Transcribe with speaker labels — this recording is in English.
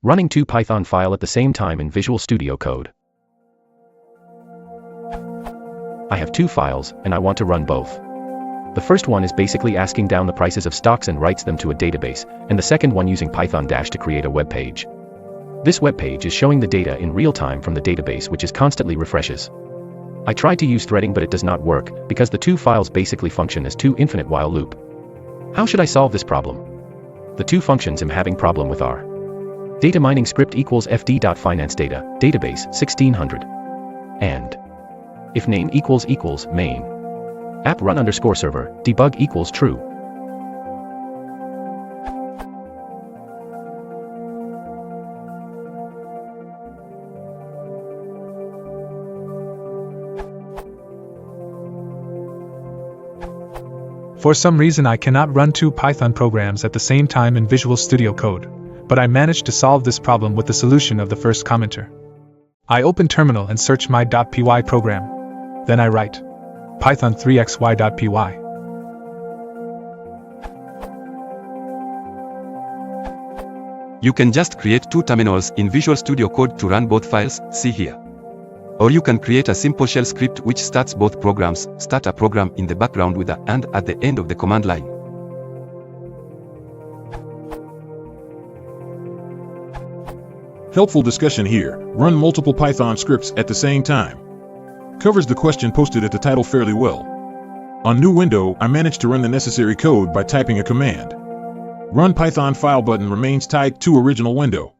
Speaker 1: Running two Python files at the same time in Visual Studio Code. I have two files, and I want to run both. The first one is basically asking down the prices of stocks and writes them to a database, and the second one using Python - to create a web page. This web page is showing the data in real time from the database, which is constantly refreshes. I tried to use threading, but it does not work, because the two files basically function as two infinite while loop. How should I solve this problem? The two functions I'm having problem with are data mining script equals fd.finance data, database 1600, and if name equals main, app run underscore server, debug equals true.
Speaker 2: For some reason I cannot run two Python programs at the same time in Visual Studio Code, but I managed to solve this problem with the solution of the first commenter. I open terminal and search my .py program. Then I write python 3xy.py.
Speaker 3: You can just create two terminals in Visual Studio Code to run both files, see here. Or you can create a simple shell script which starts both programs, start a program in the background with a and at the end of the command line.
Speaker 4: Helpful discussion here. Run multiple Python scripts at the same time. Covers the question posted at the title fairly well. On new window, I managed to run the necessary code by typing a command. Run Python file button remains tied to original window.